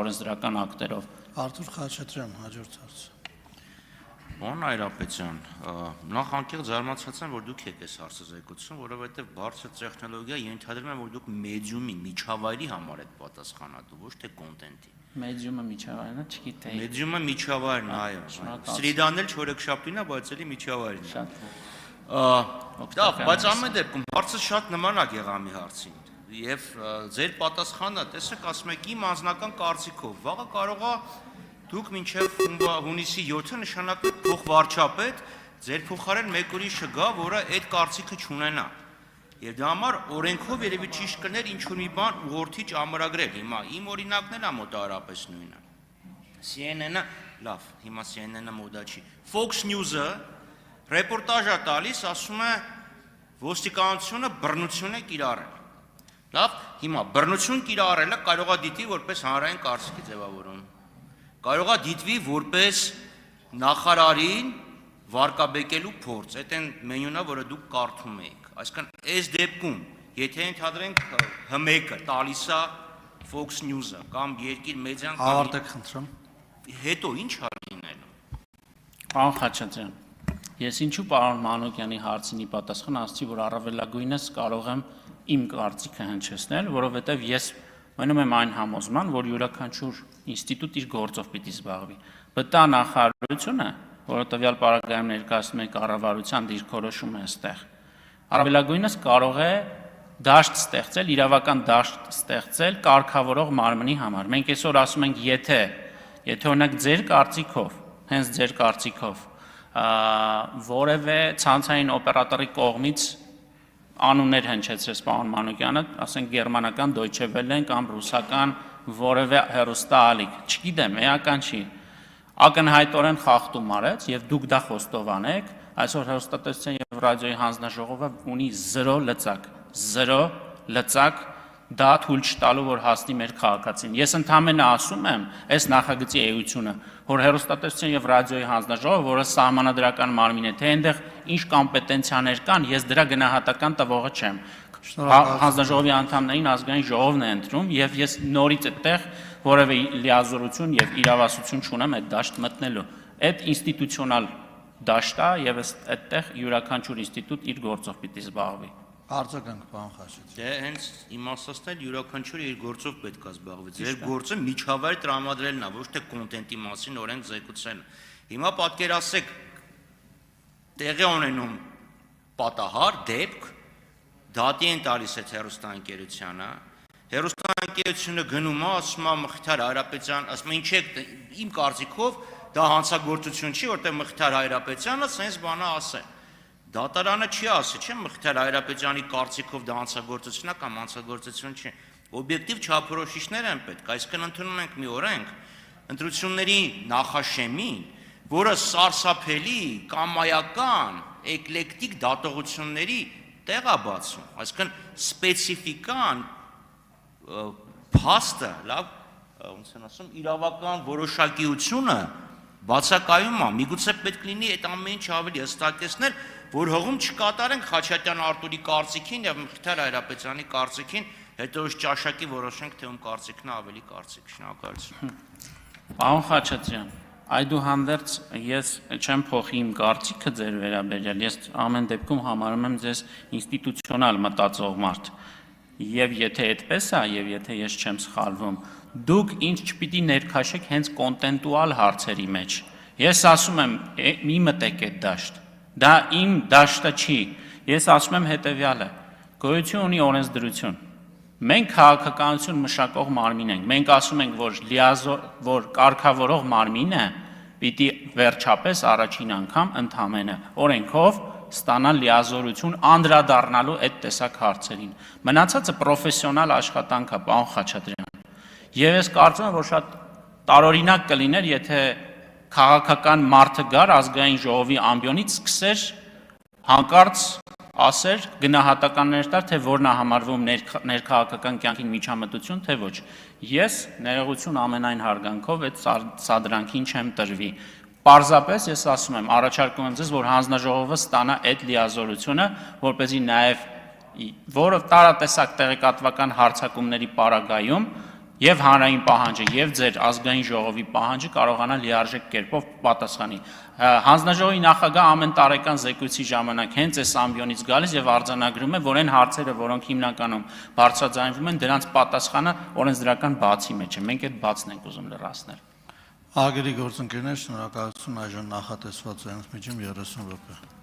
օրենսդրական ակտերով։ Արթուր Խաչատրյան, հաջորդ հարց։ Պարոն Այրապետյան, նախ անկեղծ զարմացած եմ, որ դուք եք այս հարցը զեկուցում, որովհետև բարձր տեխնոլոգիա ենթադրում եմ, որ դուք մեդիումի միջավայրի համար եք պատասխանատու, ոչ թե կոնտենտի։ Մեդիումը միջավայրն է, չգիտեի։ Մեդիումը միջավայրն է, այո։ Սրիդան էլ չորեքշաբթին է, բայց էլի միջավայրն է։ Դա, բայց ամեն դեպքում հարցը շատ նմանակ եղամի հարցին։ Եվ ձեր պատասխանը, տեսեք, ասում եք իմ անձնական կարծիքով, վաղը կարող է դուք մինչև հունիսի 7-ը նշանակեք փոխվարչապետ, ձեր փոխարեն մեկ ուրիշ գա, որը այդ կարծիքը չունենա։ Եվ դա համար օրենքով երևի ճիշտ կներ ինչ-որ մի բան ուղղորդիչ ամրագրել։ Հիմա իմ օրինակն էլ է մոտավորապես նույնը։ CNN-ը, լավ, հիմա CNN-ը մոդա չի։ Fox News-ը ռեպորտաժ է տալիս, ասում է ոստիկանությունը բռնություն է կիրառել։ Լավ, հիմա բռնություն կիրառելը կարող է դիտի որպես հանրային կարծիքի ձևավորում։ Կարող է դիտվի որպես նախարարին վարկաբեկելու փորձ, այդ այն մենյունը, որը դուք կարդում եք։ Այսինքն, այս դեպքում, եթե ընդհանրենք ՀՄԵԿ-ը տալիս է Fox News-ը կամ Երկիր մեդիան կամ Ավարտեք խնդրում։ հետո ինչ է լինելու։ Պարոն Խաչատրյան, ես ինչու պարոն Մանուկյանի հարցինի պատասխան ասացի, որ առավելագույնս կարող եմ իմ կարծիքը հնչեցնել, որովհետև ես մնում եմ այն համոզման, որ յուրաքանչյուր ինստիտուտ իր գործով պիտի զբաղվի։ ԲՏԱ նախարարությունը, որը տվյալ պարագայում ներկայացնում է կառավարության դիրքորոշումը այստեղ, առավելագույնս կարող է դաշտ ստեղծել, իրավական դաշտ ստեղծել կարգավորող մարմնի համար։ Մենք այսօր ասում ենք, եթե օրինակ ձեր կարծիքով, հենց ձեր կարծիքով, որևէ ցանցային օպերատորի կողմից անուններ հնչեցրեց պարոն Մանուկյանը, ասենք գերմանական Deutsche Welle-ն կամ ռուսական որևէ հեռուստաալիք, չգիտեմ, էական չի, ակնհայտորեն խախտում արեց եւ դուք դա խոստովանեք, այսօր հեռուստատեսության եւ ռադիոյի հանձնաժողովը ունի 0 լծակ դա թույլ չտալու, որ հասնի մեր քաղաքացին։ Ես ընդհանրապես ասում եմ, այս նախագծի էությունը, որ հեռուստատեսության եւ ռադիոյի հանձնաժողովը, որը սահմանադրական մարմին է, թե այնտեղ ինչ կոմպետենցիաներ կան, ես դրա գնահատական տվողը չեմ։ Հանձնաժողովի անդամներին ազգային ժողովն է ընտրում եւ ես նորից այդտեղ որևէ լիազորություն եւ իրավասություն չունեմ այդ դաշտ մտնելու։ Այդ ինստիտուցիոնալ դաշտ է եւ այդտեղ յուրաքանչյուր ինստիտուտ իր գործով պիտի զբաղվի։ Արձագանք, պարոն Խաչատրյան։ Դե հենց իմաստացնել յուրաքանչյուրը իր գործով պետք է զբաղվի։ Ձեր գործը միջավայր տրամադրելն է, ոչ թե կոնտենտի մասին օրենք զեկուցելը։ Հիմա պատկերացրեք տեղի ունենում պատահար, դեպք, դատի են տալիս այդ հեռուստաընկերությանը, հեռուստաընկերությունը գնում է, ասում է Մխիթար Հայրապետյան, ասում է ինչ եք, իմ կարծիքով դա հանցագործություն չի, որտեղ Մխիթար Հայրապետյանը sense բանը ասել։ Դատարանը չի ասի, չէ՞, Մխիթար Հայրապետյանի կարծիքով դա հանցագործություն է կամ հանցագործություն չի։ Օբյեկտիվ չափորոշիչներ են պետք, այսինքն ընդունում ենք մի օրենք, ընտրությունների նախաշեմին, որը սարսափելի, կամայական, էկլեկտիկ դատողությունների տեղ է բացում, այսինքն սպეციფიკան փաստը, լավ, ոնց են ասում, իրավական որոշակիությունը բացակայում է, միգուցե պետք լինի այդ ամեն ինչը ավելի հստակեցնել, որ հողում չկատարենք Խաչատրյան Արտուրի կարծիքին եւ Մխիթար Հայրապետյանի կարծիքին, հետո ըստ ճաշակի որոշենք, թե ում կարծիքն է ավելի կարծիք։ Շնորհակալություն։ Պարոն Խաչատրյան, այդուհանդերձ ես չեմ փոխի իմ կարծիքը ձեր վերաբերյալ, ես ամեն դեպքում համարում եմ ձեզ ինստիտուցիոնալ մտածող մարդ։ Եվ եթե այդպես է, եւ եթե ես չեմ սխալվում, դուք ինչ չպիտի ներքաշեք հենց կոնտենտուալ հարցերի մեջ։ Ես ասում եմ, մի մտեք այդ դաշտ։ Դա իմ դաշտը չի։ Ես ասում եմ հետեւյալը. գոյություն ունի օրենսդրություն։ Մենք քաղաքականություն մշակող մարմին ենք։ Մենք ասում ենք, որ կարգավորող մարմինը պիտի վերջապես առաջին անգամ ընդամենը օրենքով ստանալ լիազորություն անդրադառնալու այդ տեսակ հարցերին։ Մնացածը պրոֆեսիոնալ աշխատանք է, պարոն Խաչատրյան։ Եվ ես կարծում եմ, որ շատ տարօրինակ կլիներ, եթե քաղաքական մարդը գար ազգային ժողովի ամբիոնից սկսեր հանկարծ ասեր գնահատականներ տար, թե որն է համարվում ներքաղաքական կյանքին միջամտություն, թե ոչ։ Ես ներողություն ամենայն հարգանքով այդ սադրանքին չեմ տրվի։ Պարզապես ես ասում եմ, առաջարկում եմ ձեզ, որ հանձնաժողովը ստանա այդ լիազորությունը, որպեսզի նաև որը տարատեսակ տեղեկատվական հարձակումների պարագայում եւ հանրային պահանջը եւ ձեր ազգային ժողովի պահանջը կարողանա լիարժեք կերպով պատասխանի։ Հանձնաժողովի նախագահ ամեն տարեկան զեկույցի ժամանակ հենց այս ամբիոնից գալիս եւ արձանագրում է, որ այն հարցերը, որոնք հիմնականում բարձրաձայնվում են, դրանց պատասխանը օրենսդրական բացի մեջ է։ Մենք այդ բացն ենք ուզում լրացնել։ Ագերի գործընկերներ, շնորհակալություն, այժմ նախատեսված է միջին 30 րոպե։